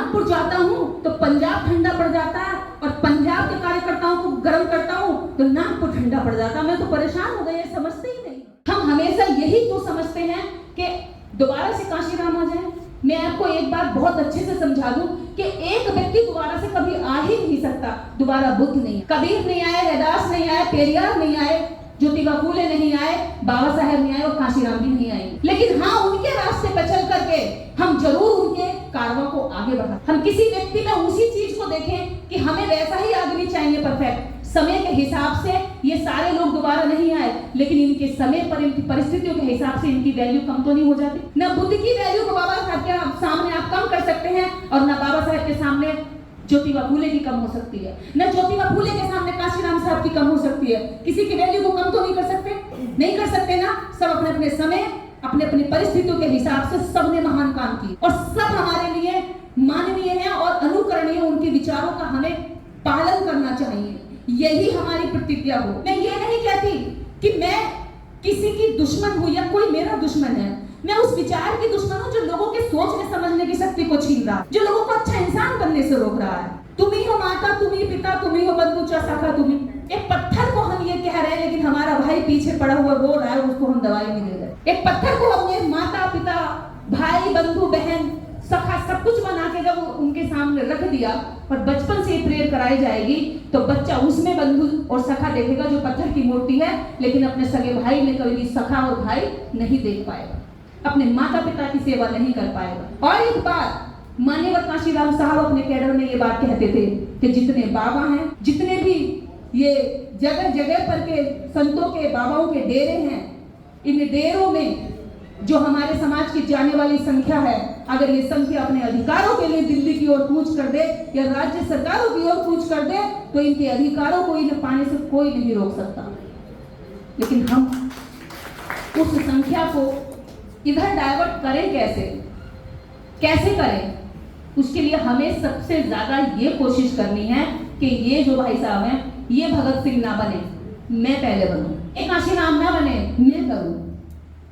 नागपुर जाता हूँ तो पंजाब ठंडा पड़ जाता है, और पंजाब के कार्यकर्ताओं को गर्म करता हूँ तो नागपुर ठंडा पड़ जाता है। मैं तो परेशान हो गई, ये समझते ही नहीं। हम हमेशा यही तो समझते हैं कि दोबारा से काशीराम आ जाए। मैं आपको एक बात बहुत अच्छे से समझा दूं कि एक व्यक्ति दोबारा से कभी आ ही नहीं सकता। दोबारा बुद्ध नहीं, कबीर नहीं आए, रैदास नहीं आए, पेरियार नहीं आए, ज्योतिबा फूले नहीं आए, बाबा साहेब नहीं आए और काशीराम भी नहीं आए। लेकिन हाँ, उनके रास्ते पर चल करके हम जरूर उनके कारवां को आगे बढ़ा। हम किसी व्यक्ति में उसी चीज को देखें कि हमें वैसा ही आदमी चाहिए, परफेक्ट। समय के हिसाब से ये सारे लोग दोबारा नहीं आए, लेकिन इनके समय पर, इनकी परिस्थितियों के हिसाब से इनकी वैल्यू कम तो नहीं हो जाती। न बुद्ध की वैल्यू को बाबा साहब के सामने आप कम कर सकते हैं, और न बाबा साहब के सामने ज्योतिबा फूले की कम हो सकती है, न ज्योतिबा फूले के सामने काशीराम साहब की कम हो सकती है। किसी की वैल्यू को कम तो नहीं कर सकते, नहीं कर सकते ना। सब अपने अपने समय, अपने अपनी परिस्थितियों के हिसाब से सबने महान काम किए, और सब हमारे लिए माननीय है और अनुकरणीय। उनके विचारों का हमें पालन करना चाहिए, यही हमारी प्रतिज्ञा हो। मैं ये नहीं कहती कि मैं किसी की दुश्मन हूं या कोई मेरा दुश्मन है। मैं उस विचार की दुश्मन हूं जो लोगों के सोचने समझने की शक्ति को छीन रहा है, जो लोगों को अच्छा इंसान बनने से रोक रहा है। तुम ही हो माता, तुम ही पिता, तुम ही हो बंधु सखा, तुम ही। एक पत्थर को हम ये कह रहे हैं, लेकिन हमारा भाई पीछे पड़ा हुआ रो रहा है, उसको हम दवाई नहीं दे रहे। एक पत्थर को हमने माता पिता, भाई, बंधु, बहन, सखा सब कुछ बना के जब उनके सामने रख दिया, और बचपन से प्रेयर कराई जाएगी, तो बच्चा उसमें बंधु और सखा देखेगा जो पत्थर की मूर्ति है, लेकिन अपने सगे भाई में कभी भी सखा और भाई नहीं देख पाएगा, अपने माता पिता की सेवा नहीं कर पाएगा। और एक बात, मान्यवर काशीराम साहब अपने कैडर में ये बात कहते थे कि जितने बाबा हैं, जितने भी ये जगह जगह पर के संतों के, बाबाओं के डेरे हैं, इन डेरों में जो हमारे समाज की जाने वाली संख्या है, अगर ये संख्या अपने अधिकारों के लिए दिल्ली की ओर कूच कर दे या राज्य सरकारों की ओर कूच कर दे, तो इनके अधिकारों को इन्हें पाने से कोई नहीं रोक सकता। लेकिन हम उस संख्या को इधर डाइवर्ट करें कैसे करें? उसके लिए हमें सबसे ज्यादा ये कोशिश करनी है कि ये जो भाई साहब हैं, ये भगत सिंह ना बने, मैं पहले बनूं। एक काशीराम ना बने, मैं करूं।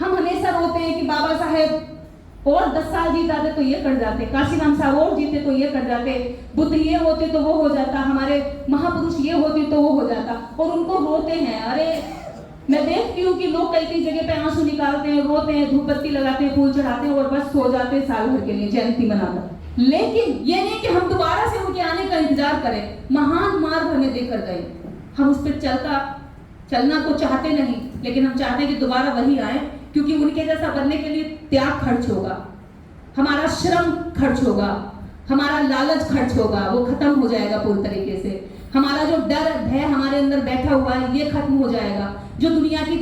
हम हमेशा रोते हैं कि बाबा साहेब और 10 साल जी जाते तो ये कर जाते, काशीराम साहब और जीते तो ये कर जाते, बुद्ध ये होते तो वो हो जाता, हमारे महापुरुष ये होते तो वो हो जाता, और उनको रोते हैं। अरे मैं देखती हूँ कि लोग कई जगह पे आंसू निकालते हैं, रोते हैं, धूप बत्ती लगाते हैं, फूल चढ़ाते हैं और बस सो जाते हैं साल भर के लिए जयंती मनाकर। लेकिन ये नहीं कि हम दोबारा से उनके आने का इंतजार करें। महान मार्ग हमें देकर गए, हम उस पर चलना तो चाहते नहीं, लेकिन हम चाहते हैं कि दोबारा वही आए, क्योंकि उनके जैसा बनने के लिए त्याग खर्च होगा, हमारा श्रम खर्च होगा, हमारा लालच खर्च होगा, वो खत्म हो जाएगा पूरी तरीके से। हमारा जो डर है हमारे अंदर बैठा हुआ है, ये खत्म हो जाएगा। जो दुनिया की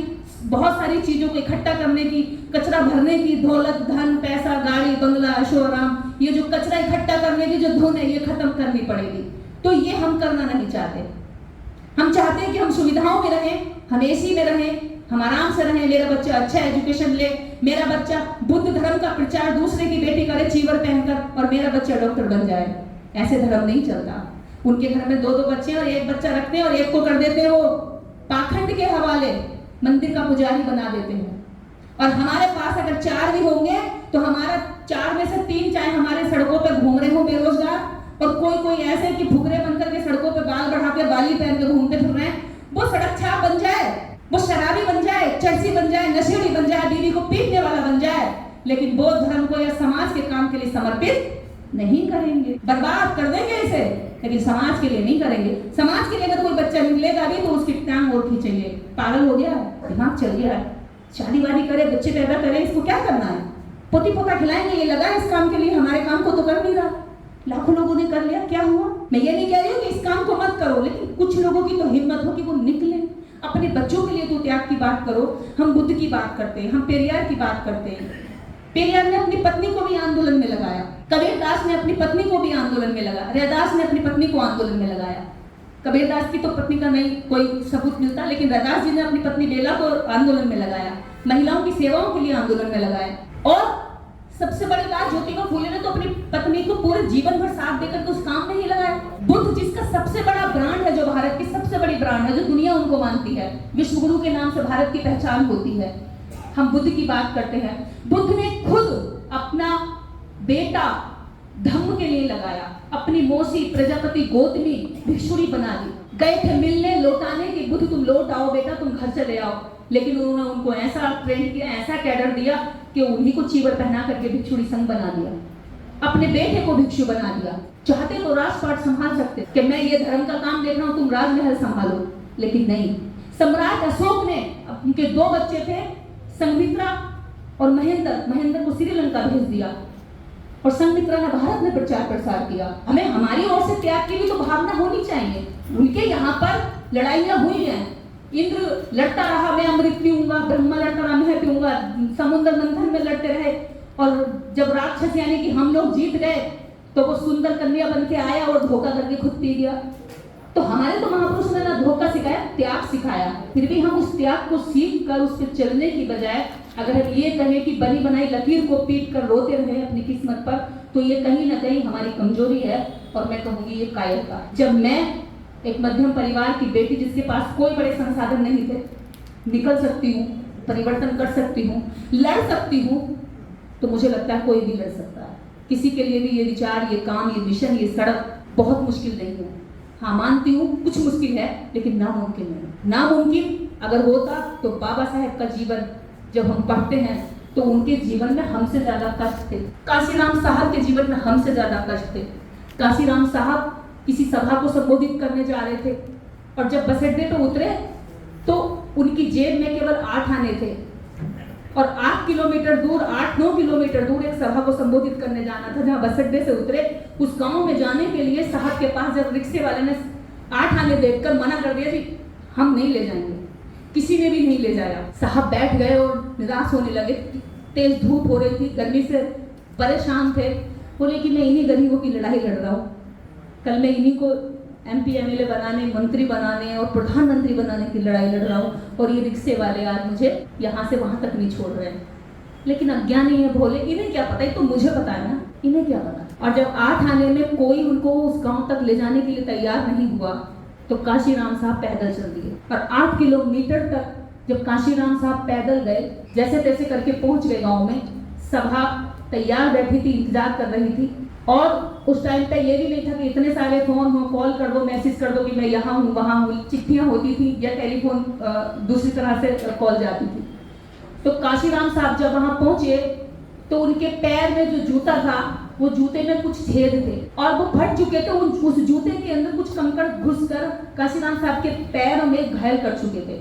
बहुत सारी चीजों को इकट्ठा करने की, कचरा भरने की, दौलत, धन, पैसा, गाड़ी, बंगला, ऐशो-आराम, ये जो कचरा इकट्ठा करने की जो धुन है, ये खत्म करनी पड़ेगी। तो ये हम करना नहीं चाहते। हम चाहते हैं कि हम सुविधाओं में रहें, हम एसी में रहें, हम आराम से रहें, मेरा बच्चा अच्छा एजुकेशन ले, मेरा बच्चा बुद्ध धर्म का प्रचार दूसरे की बेटी करे चीवर पहनकर, और मेरा बच्चा डॉक्टर बन जाए। ऐसे धर्म नहीं चलता। उनके घर में 2-2 बच्चे और एक बच्चा रखते हैं, और एक को कर देते हैं वो पाखंड के हवाले, मंदिर का पुजारी बना देते हैं। और हमारे पास अगर 4 भी होंगे तो हमारा 4 में से 3 चाहे हमारे सड़कों पर घूम रहे हो बेरोजगार, और कोई ऐसे कि फुकरे बनकर के सड़कों पे बाल बढ़ा के, बाली पहन के घूमते फिर रहे हैं, वो सड़क छाप बन जाए, वो शराबी बन जाए, चर्सी बन जाए, नशेड़ी बन जाए, बीवी को पीटने वाला बन जाए, लेकिन बौद्ध धर्म को या समाज के काम के लिए समर्पित नहीं करेंगे। बर्बाद कर देंगे इसे, लेकिन समाज के लिए नहीं करेंगे। समाज के लिए अगर कोई बच्चा निकलेगा भी तो उसकी टांग और खींचेंगे। पागल हो गया, दिमाग चल गया है, शादी वादी करे, बच्चे पैदा करे, इसको क्या करना है? पोती पोता खिलाएंगे, ये लगा इस काम के लिए, हमारे काम को तो कर नहीं रहा। लाखों लोगों ने कर लिया, क्या हुआ? मैं ये नहीं कह रही हूँ कि इस काम को मत करो, लेकिन कुछ लोगों की तो हिम्मत हो कि वो निकले, अपने बच्चों के लिए तो त्याग की बात करो। हम बुद्ध की बात करते हैं, हम पेरियार की बात करते हैं। पेरियार ने अपनी पत्नी को भी आंदोलन में लगाया, कबीरदास ने अपनी पत्नी को भी आंदोलन में लगाया, रैदास ने अपनी पत्नी को आंदोलन में लगाया। कबीरदास की तो पत्नी का नहीं कोई सबूत मिलता, लेकिन रैदास जी ने अपनी पत्नी बेला को आंदोलन में लगाया, महिलाओं की सेवाओं के लिए आंदोलन में लगाया। और सबसे बड़ी बात, ज्योतिबा फूले ने तो अपनी पत्नी को पूरे जीवन भर साथ देकर तो उस काम में ही लगाया। बुद्ध जिसका सबसे बड़ा ब्रांड है, जो भारत की सबसे बड़ी ब्रांड है, जो दुनिया उनको मानती है, विश्व गुरु के नाम से भारत की पहचान होती है, हम बुद्ध की बात करते हैं। बुद्ध ने खुद अपना बेटा धम्म के लिए लगाया, अपनी मौसी प्रजापति गोतनी भिक्षुणी बना दी। गए थे मिलने लौटाने की, बुध तुम लौट आओ बेटा, तुम घर चले आओ, लेकिन उन्होंने उनको ऐसा ट्रेन किया, ऐसा कैडर दिया कि उन्हीं को चीवर पहना करके भिक्षुणी संघ बना दिया, अपने बेटे को भिक्षु बना दिया। चाहते तो राजपाट संभाल सकते कि मैं ये धर्म का काम देख रहा हूं, तुम राजमहल संभालो, लेकिन नहीं। सम्राट अशोक ने, उनके 2 बच्चे थे, संघमित्रा और महेंद्र को श्रीलंका भेज दिया और संघमित्रा ने भारत में प्रचार प्रसार किया। हमें हमारी ओर से त्याग की भी तो भावना होनी चाहिए। उनके यहाँ पर लड़ाइयाँ हुई हैं, इंद्र लड़ता रहा मैं अमृत पीऊंगा, ब्रह्मा लड़ता रहा मैं पीऊंगा, समुद्र मंथन में लड़ते रहे, और जब राक्षस यानी कि हम लोग जीत गए तो वो सुंदर कन्या बन के आया और धोखा करके खुद पी गया। तो हमारे तो महापुरुष ने ना धोखा सिखाया, त्याग सिखाया। फिर भी हम उस त्याग को सीख कर उस पर चलने की बजाय अगर हम ये कहें कि बनी बनाई लकीर को पीट कर रोते रहे अपनी किस्मत पर, तो ये कहीं ना कहीं हमारी कमजोरी है, और मैं कहूँगी ये कायरता। जब मैं एक मध्यम परिवार की बेटी जिसके पास कोई बड़े संसाधन नहीं थे, निकल सकती हूँ, परिवर्तन कर सकती हूँ, लड़ सकती हूँ, तो मुझे लगता है कोई भी लड़ सकता है। किसी के लिए भी ये विचार, ये काम, ये मिशन, ये सड़क बहुत मुश्किल नहीं है। हाँ मानती हूँ कुछ मुश्किल है, लेकिन नामुमकिन नहीं। नामुमकिन अगर होता तो बाबा साहेब का जीवन जब हम पढ़ते हैं तो उनके जीवन में हमसे ज्यादा कष्ट थे। काशीराम साहब के जीवन में हमसे ज्यादा कष्ट थे। काशीराम साहब किसी सभा को संबोधित करने जा रहे थे और जब बस अड्डे पे उतरे तो उनकी जेब में केवल 8 आने थे और 8 किलोमीटर दूर, 8-9 किलोमीटर दूर एक सभा को संबोधित करने जाना था। जहाँ बस अड्डे से उतरे उस गांव में जाने के लिए साहब के पास जब रिक्शे वाले ने 8 आने देखकर मना कर दिया कि हम नहीं ले जाएंगे, किसी ने भी नहीं ले जाया। साहब बैठ गए और निराश होने लगे। तेज धूप हो रही थी, गर्मी से परेशान थे। बोले कि मैं इन्हीं गरीबों की लड़ाई लड़ रहा हूँ, कल मैं इन्हीं को MP MLA बनाने, मंत्री बनाने और प्रधानमंत्री बनाने की लड़ाई लड़ रहा हूँ, और ये रिक्शे वाले आज मुझे यहाँ से वहाँ तक नहीं छोड़ रहे हैं। लेकिन अज्ञानी है, भोले, इन्हें क्या पता, ये तो मुझे पता है ना, इन्हें क्या पता। और जब 8 आने में कोई उनको उस गांव तक ले जाने के लिए तैयार नहीं हुआ तो काशीराम साहब पैदल चल दिए। और 8 किलोमीटर तक जब काशीराम साहब पैदल गए, जैसे तैसे करके पहुंच गए गाँव में। सभा तैयार बैठी थी, इंतजार कर रही थी, और उस टाइम पे ये भी नहीं था कि इतने सारे फोन हो, कॉल कर दो, मैसेज कर दो कि मैं यहाँ हूँ वहाँ हूँ। चिट्ठियाँ होती थी या टेलीफोन दूसरी तरह से कॉल जाती थी। तो काशीराम साहब जब वहाँ पहुँचे तो उनके पैर में जो जूता था वो जूते में कुछ छेद थे और वो फट चुके थे। उस जूते के अंदर कुछ कंकड़ घुसकर काशीराम साहब के पैरों में घायल कर चुके थे।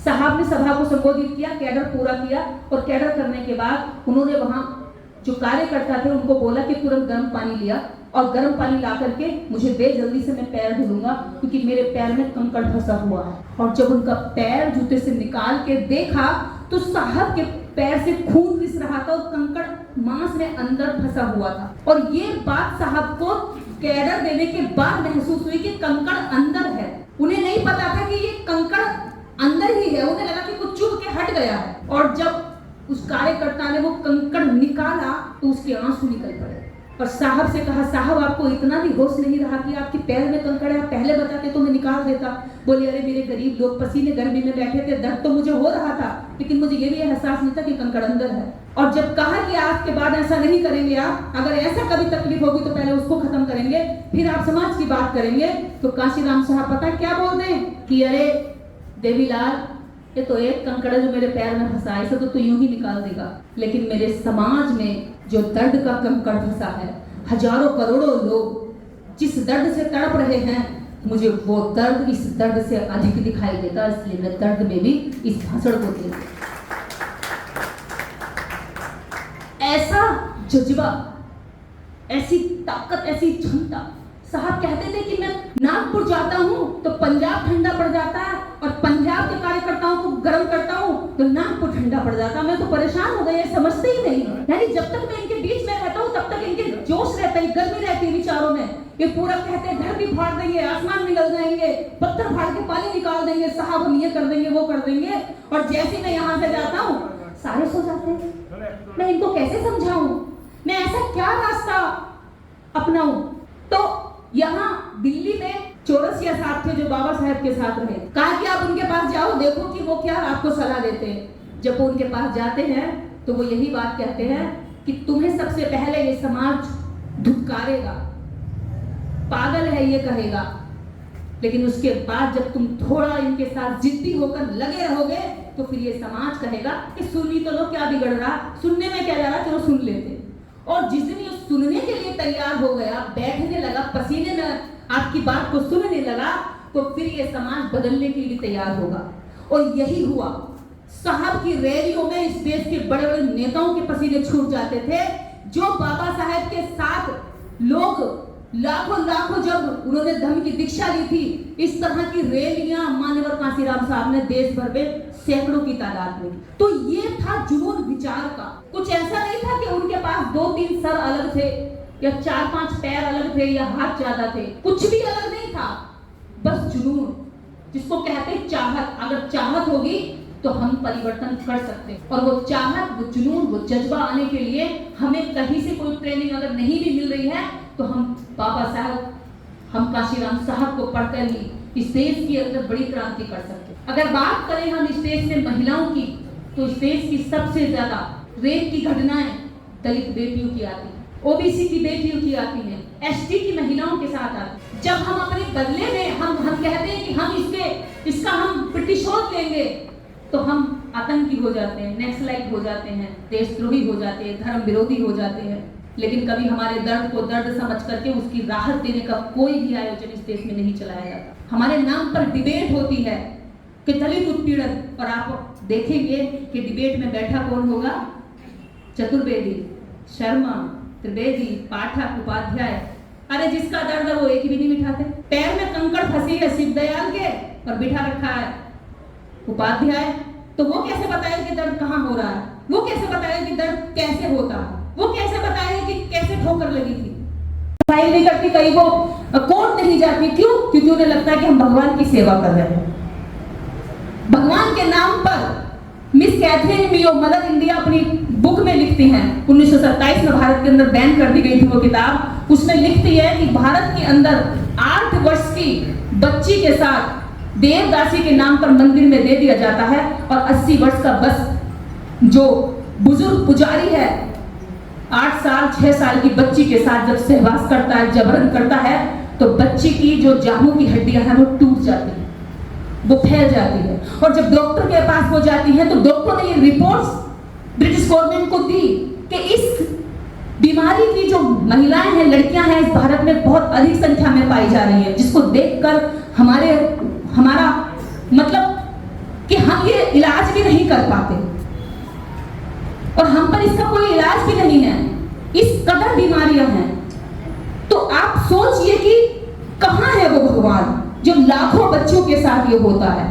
साहब ने सभा को संबोधित किया, कैडर पूरा किया, और कैडर करने के बाद उन्होंने वहाँ जो कार्यकर्ता थे उनको बोला कि तुरंत गर्म पानी लिया, और गर्म पानी ला करके मुझे दे, जल्दी से मैं पैर धुलूंगा क्योंकि मेरे पैर में कंकड़ फंसा हुआ है। और जब उनका पैर जूते से निकाल के देखा तो साहब के पैर से खून रिस रहा था और कंकड़ मांस में अंदर फंसा हुआ था। और ये बात साहब को कैडर देने के बाद महसूस हुई कि कंकड़ अंदर है। उन्हें नहीं पता था कि ये कंकड़ अंदर ही है, उन्हें लगा कि कुछ चुभ के हट गया है। और जब उस कार्यकर्ता ने वो कंकड़ निकाला तो उसके आंसू निकल पड़े और साहब से कहा, साहब आपको इतना भी होश नहीं रहा कि आपके पैर में कंकड़ है, पहले बताते तो मैं निकाल देता। बोले, अरे मेरे गरीब लोग पसीने गर्मी में बैठे थे, दर्द तो मुझे हो रहा था, लेकिन मुझे ये भी एहसास नहीं था कि कंकड़ अंदर है। और जब कहा कि आज के बाद ऐसा नहीं करेंगे, आप अगर ऐसा कभी तकलीफ होगी तो पहले उसको खत्म करेंगे, फिर आप समाज की बात करेंगे, तो काशीराम साहब पता क्या बोलते हैं कि अरे देवीलाल, ये तो एक कंकड़ जो मेरे पैर में फंसा है, इसे तो तू यूं ही निकाल देगा, लेकिन मेरे समाज में जो दर्द का कंकड़ फंसा है, हजारों करोड़ों लोग जिस दर्द से तड़प रहे हैं, मुझे वो दर्द इस दर्द से अधिक दिखाई देता, इसलिए मैं दर्द में भी इस भाषण को देता। ऐसा जज्बा, ऐसी ताकत, ऐसी क्षमता। साहब कहते थे कि मैं नागपुर जाता हूँ तो पंजाब ठंडा पड़ जाता है, और पंजाब के कार्यकर्ताओं को गर्म करता हूँ तो नागपुर ठंडा पड़ जाता है। मैं तो परेशान हो गई, समझते ही नहीं। यानी जब तक मैं इनके बीच में रहता हूँ तब तक इनके जोश रहता है, गर्मी रहती है विचारों में। ये पूरा कहते हैं धरती फाड़ देंगे, आसमान निकल जाएंगे, पत्थर फाड़ के पानी निकाल देंगे, साहब हम ये कर देंगे, वो कर देंगे। और जैसे मैं यहाँ से जाता हूँ सारे सो जाते हैं। मैं इनको कैसे समझाऊं, मैं ऐसा क्या रास्ता अपनाऊं? तो यहाँ दिल्ली में चौरसिया साहब थे जो बाबा साहेब के साथ रहे। कहा कि आप उनके पास जाओ, देखो कि वो क्या आपको सलाह देते हैं। जब वो उनके पास जाते हैं तो वो यही बात कहते हैं कि तुम्हें सबसे पहले ये समाज धुतकारेगा, पागल है ये कहेगा, लेकिन उसके बाद जब तुम थोड़ा इनके साथ जिद्दी होकर लगे रहोगे तो फिर ये समाज कहेगा कि सुनी तो लो, क्या बिगड़ रहा, सुनने में क्या जा रहा, चलो सुन लेते। और जिस दिन ये सुनने के लिए तैयार हो गया, बैठने लगा, पसीने में आपकी बात को सुनने लगा, तो फिर ये समाज बदलने के लिए तैयार होगा। और यही हुआ। साहब की रैलियों में इस देश के बड़े बड़े नेताओं के पसीने छूट जाते थे। जो बाबा साहेब के साथ लोग लाखों लाखों, जब उन्होंने धम्म की दीक्षा ली थी, इस तरह की रैलियां मान्यवर कांसीराम साहब ने देश भर में सैकड़ों की तादाद में। तो ये था जुनून विचार का। कुछ ऐसा नहीं था कि उनके पास 2-3 सर अलग थे या 4-5 पैर अलग थे या हाथ ज्यादा थे, कुछ भी अलग नहीं था, बस जुनून, जिसको कहते हैं चाहत। अगर चाहत होगी तो हम परिवर्तन कर सकते हैं। और वो चाहत, वो जुनून, वो जज्बा आने के लिए हमें कहीं से कोई ट्रेनिंग अगर नहीं भी मिल रही है तो हम बाबा साहब, हम कांशीराम साहब को पढ़कर ही इस देश के अंदर बड़ी क्रांति कर सकते हैं। अगर बात करें हम इस देश में महिलाओं की, तो इस देश की सबसे ज्यादा रेप की घटनाएं दलित बेटियों की आती है, ओबीसी की बेटियों की आती है, एसटी की महिलाओं के साथ आती है। जब हम अपने बदले में हम कहते हैं कि हम इसका हम प्रतिशोध लेंगे, तो हम आतंकी हो जाते हैं, नक्सलाइट हो जाते हैं, देशद्रोही हो जाते हैं, धर्म विरोधी हो जाते हैं। लेकिन कभी हमारे दर्द को दर्द समझ करके उसकी राहत देने का कोई भी आयोजन इस देश में नहीं चलाया जाता। हमारे नाम पर डिबेट होती है कि दलित उत्पीड़न, और आप देखेंगे कि डिबेट में बैठा कौन होगा? चतुर्वेदी, शर्मा, त्रिवेदी, पाठक, उपाध्याय। अरे जिसका दर्द है वो एक भी नहीं बिठाते। पैर में कंकड़ फंसी है शिवदयाल के और बिठा रखा है उपाध्याय, तो वो कैसे बताए कि दर्द कहाँ हो रहा है? वो कैसे बताए कि दर्द कैसे होता है? वो कैसे बताए कि कैसे ठोकर लगी थी? फाइल नहीं करती, कहीं वो कोर्ट नहीं जाती, क्यों? क्योंकि उन्हें लगता है कि हम भगवान की सेवा कर रहे हैं। भगवान के नाम पर मिस कैथरीन मियो मदर इंडिया अपनी बुक में लिखती हैं, 1927 में भारत के अंदर बैन कर दी गई थी वो किताब। उसमें लिखती है कि भारत के अंदर 8 वर्ष की बच्ची के साथ देवदासी के नाम पर मंदिर में दे दिया जाता है, और 80 वर्ष का बस जो बुजुर्ग पुजारी है 8 साल 6 साल की बच्ची के साथ जब सहवास करता है, जबरन करता है, तो बच्ची की जो जांघों की हड्डियां हैं वो टूट जाती है, वो फैल जाती है। और जब डॉक्टर के पास वो जाती है तो डॉक्टर ने ये रिपोर्ट्स ब्रिटिश गवर्नमेंट को दी कि इस बीमारी की जो महिलाएं हैं, लड़कियां हैं, इस भारत में बहुत अधिक संख्या में पाई जा रही है, जिसको देखकर हमारा मतलब कि हम ये इलाज भी नहीं कर पाते और हम पर इसका कोई इलाज भी नहीं है, इस कदर बीमारियां हैं। तो आप सोचिए कि कहां है वो भगवान जो लाखों बच्चों के साथ ये होता है।